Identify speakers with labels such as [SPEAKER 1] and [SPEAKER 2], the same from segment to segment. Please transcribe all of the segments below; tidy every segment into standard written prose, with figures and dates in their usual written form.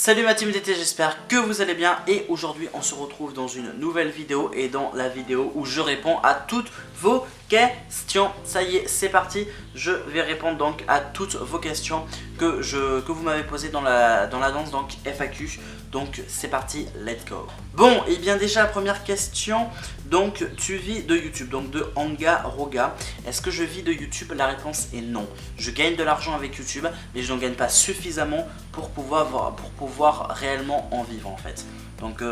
[SPEAKER 1] Salut ma team d'été, j'espère que vous allez bien et aujourd'hui on se retrouve dans une nouvelle vidéo et dans la vidéo où je réponds à toutes vos questions. Ça y est, c'est parti, je vais répondre donc à toutes vos questions que vous m'avez posées dans la danse, donc FAQ. Donc c'est parti, let's go. Bon, et bien déjà première question, donc tu vis de YouTube, donc de Anga Roga. Est-ce que je vis de YouTube? La réponse est non. Je gagne de l'argent avec YouTube, mais je n'en gagne pas suffisamment pour pouvoir réellement en vivre en fait. Donc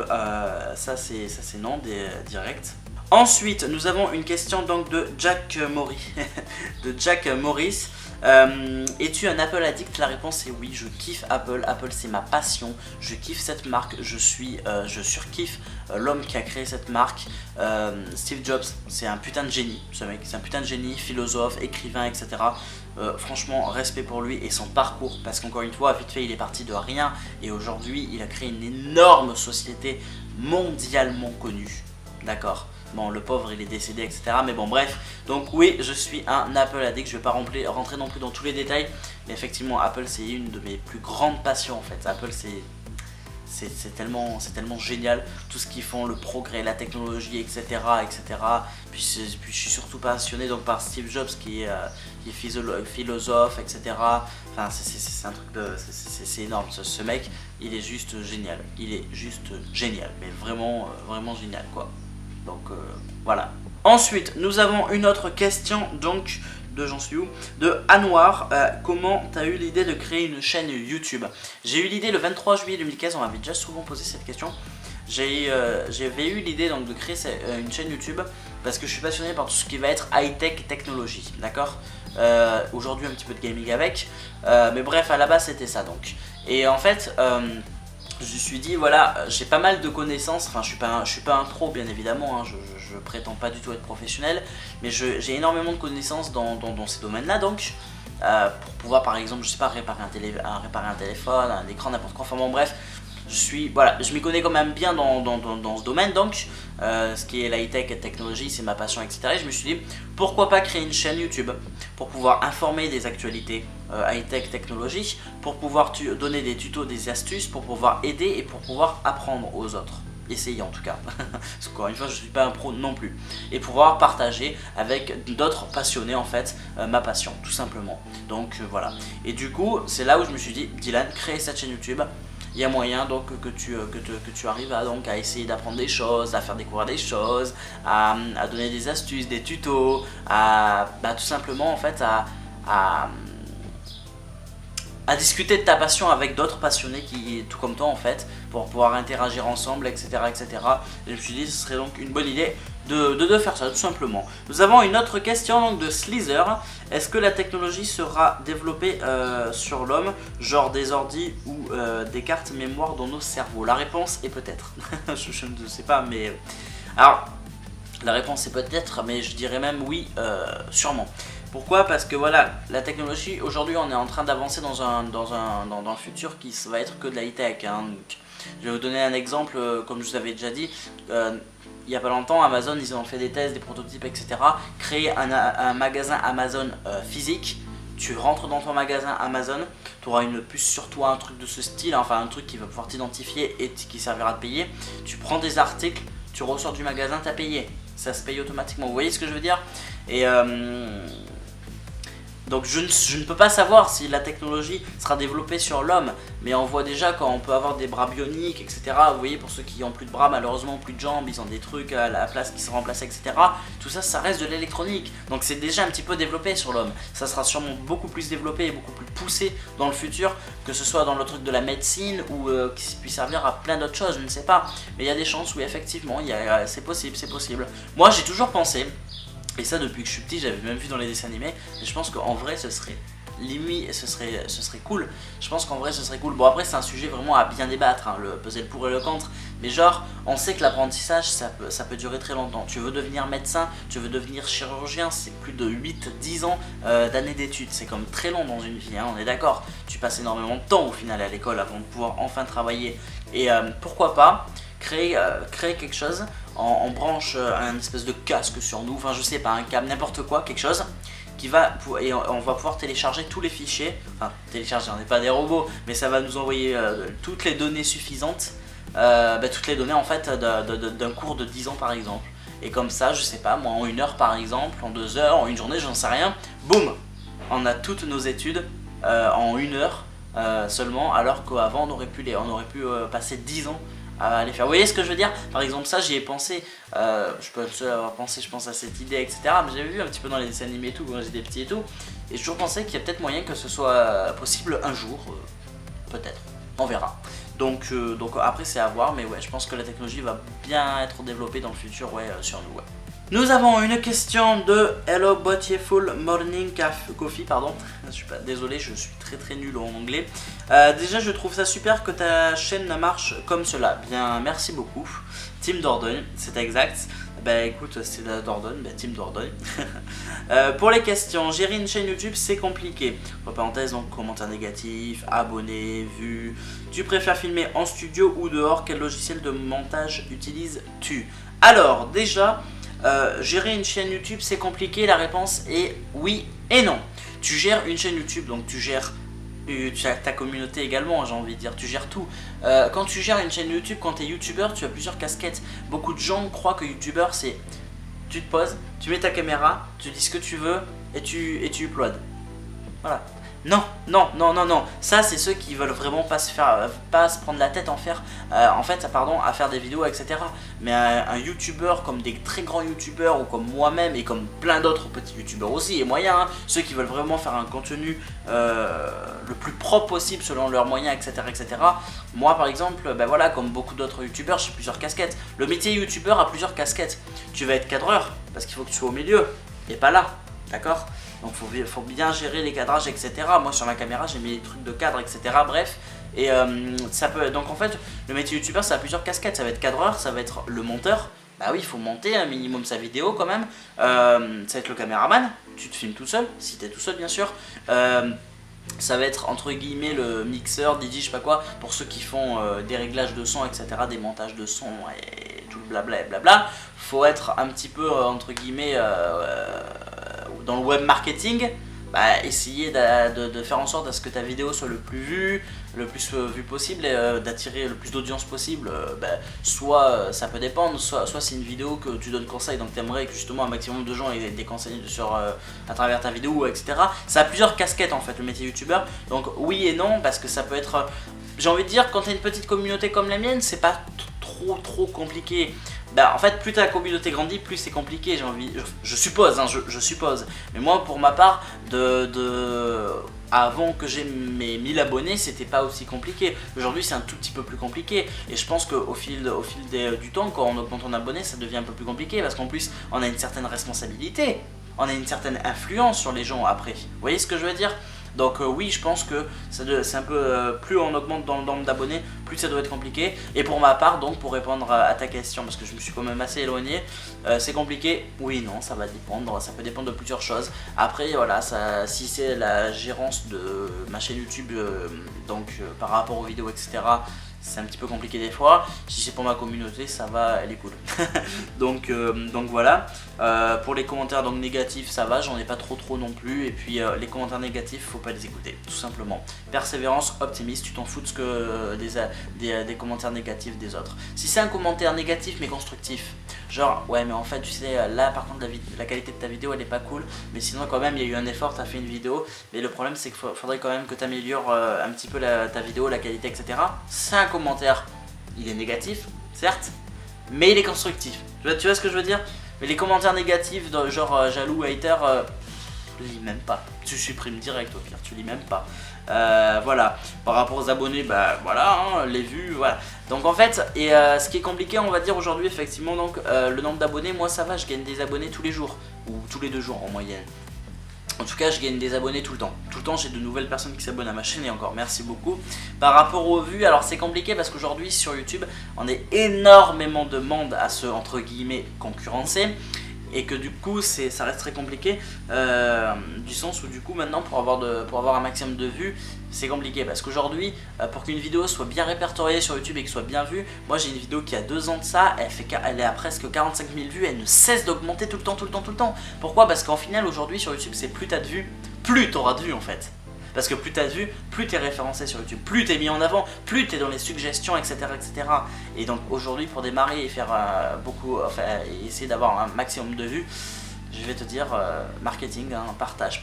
[SPEAKER 1] ça c'est non, direct. Ensuite, nous avons une question donc de Jack Morris. Es-tu un Apple addict? La réponse est oui, je kiffe Apple. Apple c'est ma passion, je kiffe cette marque, je surkiffe l'homme qui a créé cette marque. Steve Jobs, c'est un putain de génie, ce mec, c'est un putain de génie, philosophe, écrivain, etc. Franchement, respect pour lui et son parcours, parce qu'encore une fois, vite fait, il est parti de rien et aujourd'hui, il a créé une énorme société mondialement connue. D'accord. Bon, le pauvre il est décédé, etc. Mais bon, bref. Donc, oui, je suis un Apple addict. Je vais pas rentrer non plus dans tous les détails. Mais effectivement, Apple, c'est une de mes plus grandes passions en fait. Apple, c'est tellement génial. Tout ce qu'ils font, le progrès, la technologie, etc. Puis je suis surtout passionné donc, par Steve Jobs qui est philosophe, etc. Enfin, c'est un truc de. C'est énorme. Ce mec, il est juste génial. Il est juste génial. Mais vraiment, vraiment génial, quoi. Donc voilà. Ensuite, nous avons une autre question donc de de Anwar. Comment tu as eu l'idée de créer une chaîne YouTube? J'ai eu l'idée le 23 juillet 2015, on m'avait déjà souvent posé cette question. J'avais eu l'idée donc de créer une chaîne YouTube parce que je suis passionné par tout ce qui va être high-tech technologie, d'accord. Aujourd'hui un petit peu de gaming avec, mais bref à la base c'était ça donc. Et en fait je me suis dit voilà, j'ai pas mal de connaissances, enfin je suis pas un pro bien évidemment, hein, je prétends pas du tout être professionnel, mais j'ai énormément de connaissances dans ces domaines là donc pour pouvoir par exemple, je sais pas, réparer un téléphone, un écran, n'importe quoi, enfin bon bref, je m'y connais quand même bien dans ce domaine donc, ce qui est la high-tech et technologie, c'est ma passion, etc. Et je me suis dit pourquoi pas créer une chaîne YouTube pour pouvoir informer des actualités high-tech technologie, pour pouvoir donner des tutos, des astuces, pour pouvoir aider et pour pouvoir apprendre aux autres. Essayer en tout cas, parce qu'encore une fois je suis pas un pro non plus, et pouvoir partager avec d'autres passionnés en fait ma passion tout simplement. Donc voilà, et du coup c'est là où je me suis dit Dylan, crée cette chaîne YouTube. Il y a moyen donc que tu arrives à essayer d'apprendre des choses, à faire découvrir des choses, à donner des astuces, des tutos, tout simplement en fait à discuter de ta passion avec d'autres passionnés qui, tout comme toi en fait, pour pouvoir interagir ensemble, etc. Et je me suis dit ce serait donc une bonne idée de faire ça tout simplement. Nous avons une autre question donc de Sleazer. Est-ce que la technologie sera développée sur l'homme, genre des ordis ou des cartes mémoire dans nos cerveaux? La réponse est peut-être. je ne sais pas, mais alors la réponse est peut-être, mais je dirais même oui, sûrement. Pourquoi? Parce que voilà, la technologie, aujourd'hui on est en train d'avancer dans le futur qui va être que de la high-tech, hein. Je vais vous donner un exemple, comme je vous avais déjà dit, il n'y a pas longtemps, Amazon, ils ont fait des tests, des prototypes, etc. Créer un magasin Amazon physique, tu rentres dans ton magasin Amazon, tu auras une puce sur toi, un truc de ce style, enfin un truc qui va pouvoir t'identifier et qui servira de payer. Tu prends des articles, tu ressors du magasin, tu as payé. Ça se paye automatiquement, vous voyez ce que je veux dire? Et donc je ne peux pas savoir si la technologie sera développée sur l'homme, mais on voit déjà quand on peut avoir des bras bioniques, etc. Vous voyez, pour ceux qui ont plus de bras, malheureusement plus de jambes, ils ont des trucs à la place qui sont remplacés, etc. Tout ça, ça reste de l'électronique, donc c'est déjà un petit peu développé sur l'homme. Ça sera sûrement beaucoup plus développé et beaucoup plus poussé dans le futur, que ce soit dans le truc de la médecine ou qui puisse servir à plein d'autres choses, je ne sais pas. Mais il y a des chances, oui, effectivement, c'est possible, c'est possible. Moi, j'ai toujours pensé, et ça depuis que je suis petit, j'avais même vu dans les dessins animés, et je pense qu'en vrai ce serait limite, ce serait cool. Je pense qu'en vrai ce serait cool. Bon après c'est un sujet vraiment à bien débattre, hein, peser le pour et le contre, mais genre on sait que l'apprentissage ça peut durer très longtemps. Tu veux devenir médecin, tu veux devenir chirurgien, c'est plus de 8-10 ans d'années d'études, c'est comme très long dans une vie, hein, on est d'accord. Tu passes énormément de temps au final à l'école avant de pouvoir enfin travailler, et pourquoi pas créer quelque chose, on branche un espèce de casque sur nous, enfin je sais pas, un câble, n'importe quoi, quelque chose et on va pouvoir télécharger tous les fichiers, enfin télécharger, on n'est pas des robots, mais ça va nous envoyer toutes les données suffisantes, toutes les données en fait d'un cours de 10 ans par exemple. Et comme ça, je sais pas, moi en 1 heure par exemple, en 2 heures, en 1 journée, j'en sais rien, boum, on a toutes nos études en 1 heure seulement, alors qu'avant on aurait pu passer 10 ans à les faire. Vous voyez ce que je veux dire? Par exemple, ça j'y ai pensé, je peux être seul à avoir pensé, je pense à cette idée, etc. Mais j'avais vu un petit peu dans les dessins animés et tout, quand j'étais petit et tout, et j'ai toujours pensé qu'il y a peut-être moyen que ce soit possible un jour, peut-être, on verra. Donc après c'est à voir, mais ouais, je pense que la technologie va bien être développée dans le futur, ouais, sur nous, ouais. Nous avons une question de Hello Beautiful Morning Coffee, pardon. Je suis pas désolé, je suis très nul en anglais. Déjà, je trouve ça super que ta chaîne marche comme cela. Bien, merci beaucoup. Team Dordogne, c'est exact. Bah écoute, c'est la Dordogne, Team Dordogne. Pour les questions, gérer une chaîne YouTube, c'est compliqué. Entre parenthèses, donc commentaires négatifs, abonnés, vues. Tu préfères filmer en studio ou dehors? Quel logiciel de montage utilises-tu? Alors, déjà, gérer une chaîne YouTube, c'est compliqué. La réponse est oui et non. Tu gères une chaîne YouTube, donc tu gères ta communauté également, j'ai envie de dire, tu gères tout. Quand tu gères une chaîne YouTube, quand tu es youtubeur, tu as plusieurs casquettes. Beaucoup de gens croient que youtubeur c'est tu te poses, tu mets ta caméra, tu dis ce que tu veux et tu uploades. Voilà. Non, ça c'est ceux qui veulent vraiment pas se prendre la tête à faire des vidéos, etc. Mais un youtubeur comme des très grands youtubeurs ou comme moi-même et comme plein d'autres petits youtubeurs aussi et moyens, hein, ceux qui veulent vraiment faire un contenu le plus propre possible selon leurs moyens, etc. Moi par exemple, voilà, comme beaucoup d'autres youtubeurs, j'ai plusieurs casquettes. Le métier youtubeur a plusieurs casquettes. Tu vas être cadreur parce qu'il faut que tu sois au milieu et pas là, d'accord? Donc faut bien gérer les cadrages, etc. Moi sur ma caméra j'ai mis des trucs de cadre, etc. Bref, et ça peut. Donc en fait le métier youtubeur ça a plusieurs casquettes. Ça va être cadreur, ça va être le monteur. Bah oui, il faut monter un minimum sa vidéo quand même. Ça va être le caméraman. Tu te filmes tout seul, si t'es tout seul bien sûr. Ça va être entre guillemets le mixeur, DJ, je sais pas quoi, pour ceux qui font des réglages de son, etc., des montages de son et tout le blabla et blabla. Faut être un petit peu entre guillemets dans le web marketing, essayer de faire en sorte à ce que ta vidéo soit le plus vue possible et d'attirer le plus d'audience possible. Soit ça peut dépendre, soit c'est une vidéo que tu donnes conseil, donc tu aimerais que justement un maximum de gens aient des conseils à travers ta vidéo, etc. Ça a plusieurs casquettes en fait le métier youtubeur, donc oui et non, parce que ça peut être, j'ai envie de dire, quand tu as une petite communauté comme la mienne, c'est pas trop compliqué. En fait, plus ta communauté grandit, plus c'est compliqué, je suppose, hein, je suppose. Mais moi, pour ma part, avant que j'ai mes 1000 abonnés, c'était pas aussi compliqué. Aujourd'hui, c'est un tout petit peu plus compliqué. Et je pense qu'au fil du temps, quand on augmente en abonnés, ça devient un peu plus compliqué. Parce qu'en plus, on a une certaine responsabilité. On a une certaine influence sur les gens après. Vous voyez ce que je veux dire ? Donc oui, je pense que c'est un peu plus on augmente dans le nombre d'abonnés, plus ça doit être compliqué. Et pour ma part, donc pour répondre à ta question, parce que je me suis quand même assez éloigné, c'est compliqué. Oui, non, ça va dépendre, ça peut dépendre de plusieurs choses. Après voilà, si c'est la gérance de ma chaîne YouTube, par rapport aux vidéos, etc., c'est un petit peu compliqué des fois. Si c'est pour ma communauté, ça va, elle est cool. donc voilà. Pour les commentaires donc négatifs, ça va, j'en ai pas trop non plus. Et puis les commentaires négatifs, faut pas les écouter, tout simplement. Persévérance, optimiste, tu t'en fous de ce que des commentaires négatifs des autres. Si c'est un commentaire négatif mais constructif, genre ouais mais en fait tu sais là par contre la qualité de ta vidéo elle est pas cool, mais sinon quand même il y a eu un effort, t'as fait une vidéo, mais le problème c'est qu'il faudrait quand même que tu améliores un petit peu ta vidéo, la qualité, etc. C'est un commentaire, il est négatif certes, mais il est constructif. Tu vois ce que je veux dire? Mais les commentaires négatifs genre jaloux, hater, lis même pas, tu supprimes direct au pire, tu lis même pas. Voilà, par rapport aux abonnés, voilà, hein, les vues, voilà. Donc en fait, ce qui est compliqué, on va dire aujourd'hui, effectivement, donc le nombre d'abonnés, moi ça va, je gagne des abonnés tous les jours, ou tous les 2 jours en moyenne. En tout cas, je gagne des abonnés tout le temps. Tout le temps, j'ai de nouvelles personnes qui s'abonnent à ma chaîne et encore merci beaucoup. Par rapport aux vues, alors c'est compliqué parce qu'aujourd'hui sur YouTube, on a énormément de monde à se, entre guillemets, concurrencer. et que du coup ça reste très compliqué, du sens où du coup maintenant pour avoir un maximum de vues c'est compliqué, parce qu'aujourd'hui pour qu'une vidéo soit bien répertoriée sur YouTube et qu'elle soit bien vue, moi j'ai une vidéo qui a 2 ans de ça, elle est à presque 45 000 vues, elle ne cesse d'augmenter tout le temps. Pourquoi? Parce qu'en final aujourd'hui sur YouTube c'est plus t'as de vues, plus t'auras de vues en fait. Parce que plus t'as de vues, plus t'es référencé sur YouTube, plus t'es mis en avant, plus t'es dans les suggestions, etc. Et donc aujourd'hui pour démarrer et faire essayer d'avoir un maximum de vues, je vais te dire marketing, hein, partage,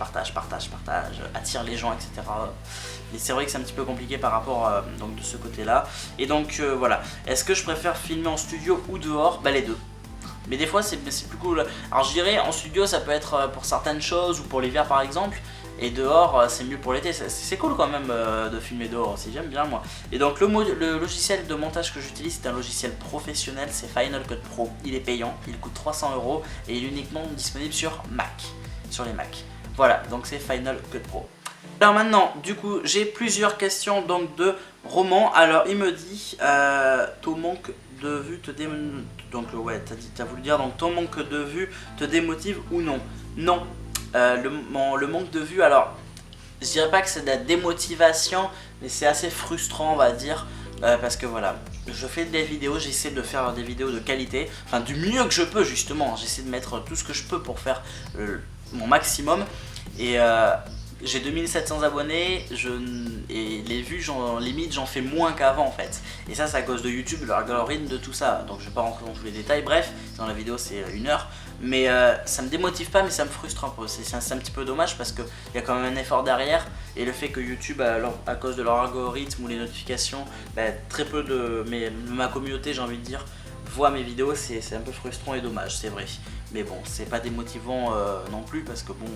[SPEAKER 1] attire les gens, etc. Et c'est vrai que c'est un petit peu compliqué par rapport donc de ce côté-là. Et donc voilà, est-ce que je préfère filmer en studio ou dehors? Bah les deux. Mais des fois c'est plus cool. Alors je dirais en studio ça peut être pour certaines choses ou pour l'hiver par exemple. Et dehors c'est mieux pour l'été, c'est cool quand même de filmer dehors aussi, j'aime bien moi. Et donc le logiciel de montage que j'utilise c'est un logiciel professionnel, c'est Final Cut Pro. Il est payant, il coûte 300 € et il est uniquement disponible sur Mac, sur les Mac. Voilà, donc c'est Final Cut Pro. Alors maintenant, du coup, j'ai plusieurs questions donc de romans. Alors il me dit, ton manque de vue te démotive, donc ouais, t'as voulu dire donc ton manque de vue te démotive ou non? Non. Le manque de vue, alors je dirais pas que c'est de la démotivation, mais c'est assez frustrant on va dire, parce que voilà, je fais des vidéos, j'essaie de faire des vidéos de qualité, enfin du mieux que je peux justement, j'essaie de mettre tout ce que je peux pour faire mon maximum, et j'ai 2700 abonnés, et les vues, limite j'en fais moins qu'avant en fait. Et ça c'est à cause de YouTube, l'algorithme de tout ça. Donc je vais pas rentrer dans tous les détails, bref, dans la vidéo c'est 1 heure. Mais ça me démotive pas, mais ça me frustre un peu. C'est un petit peu dommage parce qu'il y a quand même un effort derrière. Et le fait que YouTube, à cause de leur algorithme ou les notifications, très peu de ma communauté, j'ai envie de dire, voit mes vidéos, c'est un peu frustrant et dommage, c'est vrai. Mais bon, c'est pas démotivant non plus parce que bon...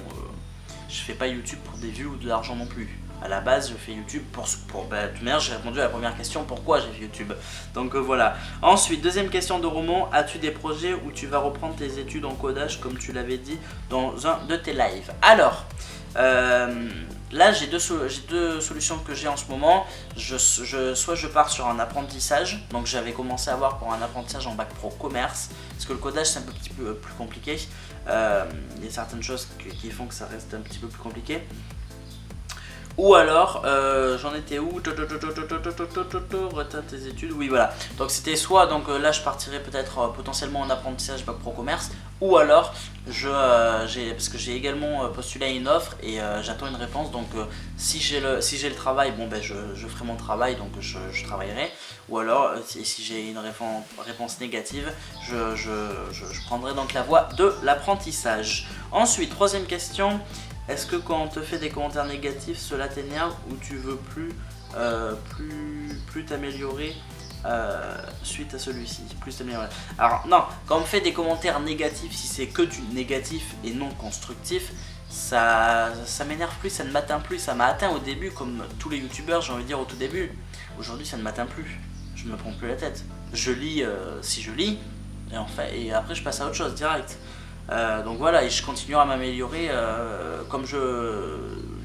[SPEAKER 1] je fais pas YouTube pour des vues ou de l'argent non plus. À la base, je fais YouTube pour de toute manière, j'ai répondu à la première question, pourquoi j'ai fait YouTube. Donc voilà. Ensuite, deuxième question de roman, as-tu des projets où tu vas reprendre tes études en codage comme tu l'avais dit dans un de tes lives? Alors, là j'ai deux solutions que j'ai en ce moment. Soit je pars sur un apprentissage, donc j'avais commencé à voir pour un apprentissage en bac pro commerce, parce que le codage c'est un petit peu plus compliqué. Il y a certaines choses qui font que ça reste un petit peu plus compliqué. Ou alors, j'en étais où? Retard tes études, oui voilà. Donc c'était soit, donc là je partirais peut-être potentiellement en apprentissage bac pro commerce, ou alors parce que j'ai également postulé à une offre et j'attends une réponse. Donc si j'ai le travail, bon je ferai mon travail, donc je travaillerai. Ou alors si j'ai une réponse négative, je prendrai donc la voie de l'apprentissage. Ensuite, troisième question. Est-ce que quand on te fait des commentaires négatifs, cela t'énerve ou tu veux plus t'améliorer suite à celui-ci? Plus t'améliorer. Alors non, quand on me fait des commentaires négatifs, si c'est que du négatif et non constructif, ça m'énerve plus, ça ne m'atteint plus. Ça m'a atteint au début comme tous les youtubeurs, j'ai envie de dire au tout début. Aujourd'hui ça ne m'atteint plus, je me prends plus la tête. Je lis si je lis, et après je passe à autre chose direct. Donc voilà, et je continuerai à m'améliorer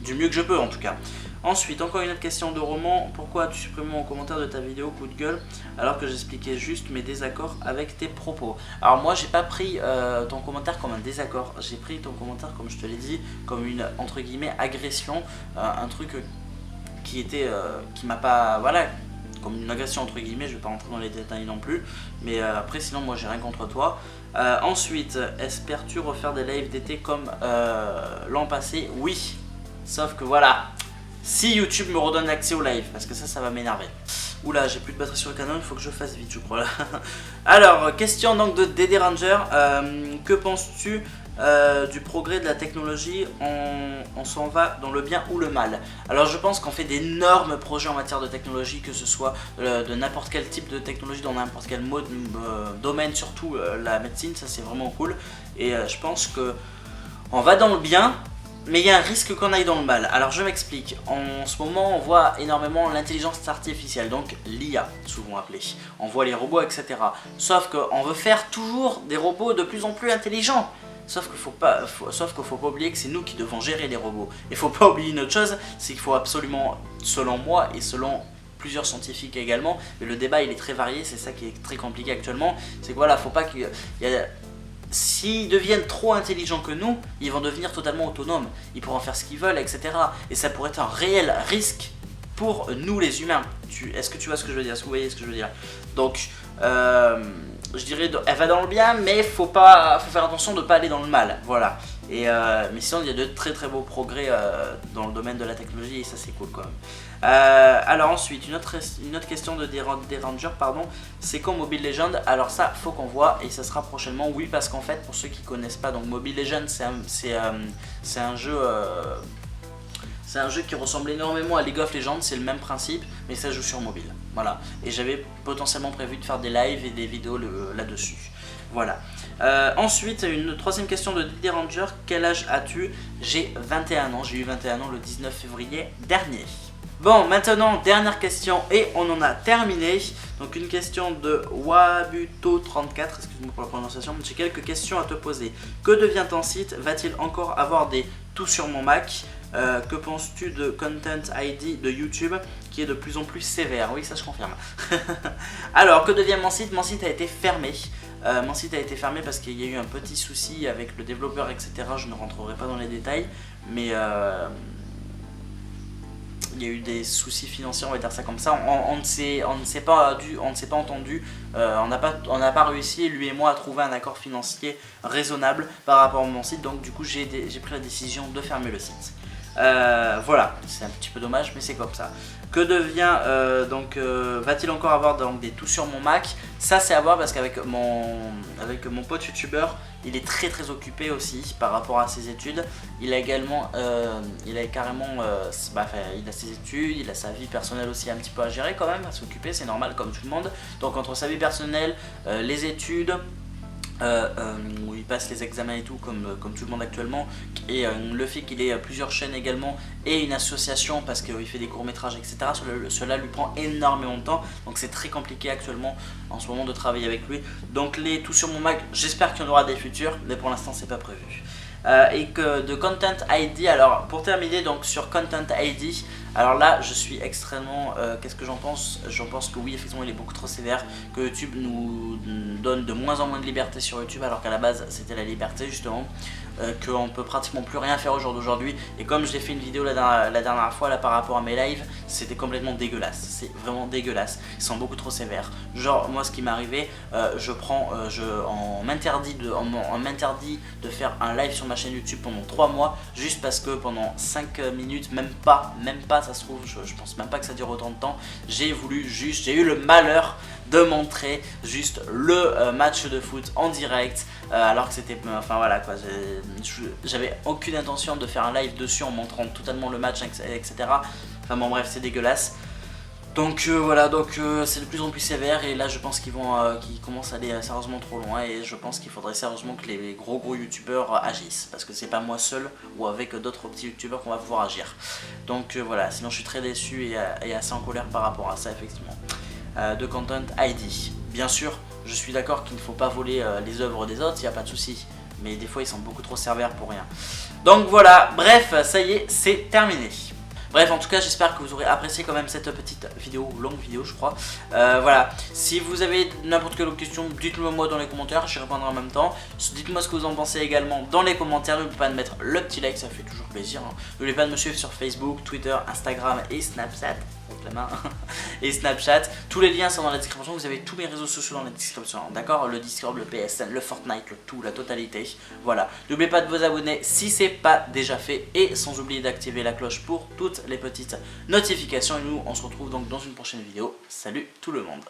[SPEAKER 1] du mieux que je peux en tout cas. Ensuite, encore une autre question de roman. Pourquoi as-tu supprimé mon commentaire de ta vidéo coup de gueule alors que j'expliquais juste mes désaccords avec tes propos? Alors moi j'ai pas pris ton commentaire comme un désaccord, j'ai pris ton commentaire comme je te l'ai dit, comme une entre guillemets agression, un truc qui m'a pas... Voilà, comme une agression entre guillemets, je vais pas rentrer dans les détails non plus, mais après sinon moi j'ai rien contre toi. Ensuite, espères-tu refaire des lives d'été comme l'an passé? Oui, sauf que voilà, si YouTube me redonne l'accès au live, parce que ça va m'énerver. Oula, j'ai plus de batterie sur le canon, il faut que je fasse vite je crois là. Alors, question donc de Dédé Ranger, que penses-tu du progrès de la technologie, on s'en va dans le bien ou le mal? Alors je pense qu'on fait d'énormes projets en matière de technologie, que ce soit de n'importe quel type de technologie, dans n'importe quel domaine, surtout la médecine, ça c'est vraiment cool. Et je pense que on va dans le bien, mais il y a un risque qu'on aille dans le mal. Alors je m'explique, en ce moment on voit énormément l'intelligence artificielle, donc l'IA souvent appelée. On voit les robots, etc. Sauf qu'on veut faire toujours des robots de plus en plus intelligents. Sauf qu'il faut pas oublier que c'est nous qui devons gérer les robots. Il faut pas oublier une autre chose, c'est qu'il faut absolument, selon moi et selon plusieurs scientifiques également, mais le débat il est très varié, c'est ça qui est très compliqué actuellement, c'est que voilà, faut pas qu'il y a s'ils deviennent trop intelligents que nous, ils vont devenir totalement autonomes. Ils pourront faire ce qu'ils veulent, etc. Et ça pourrait être un réel risque pour nous les humains. Est-ce que tu vois ce que je veux dire? Est-ce que vous voyez ce que je veux dire? Donc, je dirais, elle va dans le bien, mais faut faire attention de ne pas aller dans le mal. Voilà. Mais sinon, il y a de très très beaux progrès dans le domaine de la technologie et ça c'est cool quand même. Alors ensuite, une autre question de Deranger, pardon, c'est quand Mobile Legends? Alors ça, faut qu'on voit et ça sera prochainement. Oui, parce qu'en fait, pour ceux qui connaissent pas, donc Mobile Legends, c'est un jeu. C'est un jeu qui ressemble énormément à League of Legends, c'est le même principe, mais ça joue sur mobile. Voilà. Et j'avais potentiellement prévu de faire des lives et des vidéos là-dessus. Voilà. Ensuite, une troisième question de Didier Ranger. Quel âge as-tu? J'ai 21 ans. J'ai eu 21 ans le 19 février dernier. Bon, maintenant, dernière question et on en a terminé. Donc une question de Wabuto34, excuse-moi pour la prononciation. J'ai quelques questions à te poser. Que devient ton site? Va-t-il encore avoir des tout sur mon Mac? Que penses-tu de Content ID de YouTube qui est de plus en plus sévère? Oui, ça je confirme. Alors, que devient mon site? Mon site a été fermé. Mon site a été fermé parce qu'il y a eu un petit souci avec le développeur, etc. Je ne rentrerai pas dans les détails, mais il y a eu des soucis financiers, on va dire ça comme ça. On ne s'est pas entendu, on n'a pas réussi, lui et moi, à trouver un accord financier raisonnable par rapport à mon site. Donc du coup, j'ai pris la décision de fermer le site. Voilà, c'est un petit peu dommage, mais c'est comme ça. Que devient va-t-il encore avoir donc, des tout sur mon Mac? Ça c'est à voir parce qu'avec mon pote youtubeur, il est très très occupé aussi par rapport à ses études. Il a également, il a ses études, il a sa vie personnelle aussi un petit peu à gérer quand même, à s'occuper, c'est normal comme tout le monde. Donc entre sa vie personnelle, les études, où il passe les examens et tout comme tout le monde actuellement, et le fait qu'il ait plusieurs chaînes également et une association parce qu'il fait des courts métrages, etc. Cela lui prend énormément de temps, donc c'est très compliqué actuellement en ce moment de travailler avec lui. Donc les tout sur mon Mac, j'espère qu'il y en aura des futurs, mais pour l'instant c'est pas prévu. Et que de Content ID, alors pour terminer donc sur Content ID, alors là je suis extrêmement, qu'est-ce que j'en pense? J'en pense que oui, effectivement il est beaucoup trop sévère, que YouTube nous donne de moins en moins de liberté sur YouTube alors qu'à la base c'était la liberté justement, qu'on peut pratiquement plus rien faire au jour d'aujourd'hui. Et comme je l'ai fait une vidéo la dernière fois là par rapport à mes lives, c'était complètement dégueulasse, c'est vraiment dégueulasse, ils sont beaucoup trop sévères. Genre moi ce qui m'est arrivé, on m'interdit de faire un live sur ma chaîne YouTube pendant 3 mois juste parce que pendant 5 minutes, même pas ça se trouve, je pense même pas que ça dure autant de temps, j'ai eu le malheur de montrer juste le match de foot en direct, alors que c'était, enfin voilà quoi, j'avais aucune intention de faire un live dessus en montrant totalement le match, etc. Enfin bon bref, c'est dégueulasse. Donc voilà, c'est de plus en plus sévère et là je pense qu'ils commencent à aller sérieusement trop loin et je pense qu'il faudrait sérieusement que les gros youtubeurs agissent parce que c'est pas moi seul ou avec d'autres petits youtubeurs qu'on va pouvoir agir. Donc voilà, sinon je suis très déçu et assez en colère par rapport à ça effectivement. De Content ID. Bien sûr, je suis d'accord qu'il ne faut pas voler les œuvres des autres, il n'y a pas de souci. Mais des fois, ils sont beaucoup trop sévères pour rien. Donc voilà, bref, ça y est, c'est terminé. Bref, en tout cas, j'espère que vous aurez apprécié quand même cette petite vidéo, longue vidéo je crois. Voilà, si vous avez n'importe quelle autre question, dites-le moi dans les commentaires, j'y répondrai en même temps. Dites-moi ce que vous en pensez également dans les commentaires, n'oubliez pas de mettre le petit like, ça fait toujours plaisir. N'oubliez pas de me suivre sur Facebook, Twitter, Instagram et Snapchat. La main et Snapchat, tous les liens sont dans la description, vous avez tous mes réseaux sociaux dans la description, d'accord, le Discord, le PSN, le Fortnite, le tout, la totalité, voilà, n'oubliez pas de vous abonner si c'est pas déjà fait et sans oublier d'activer la cloche pour toutes les petites notifications et nous on se retrouve donc dans une prochaine vidéo, salut tout le monde.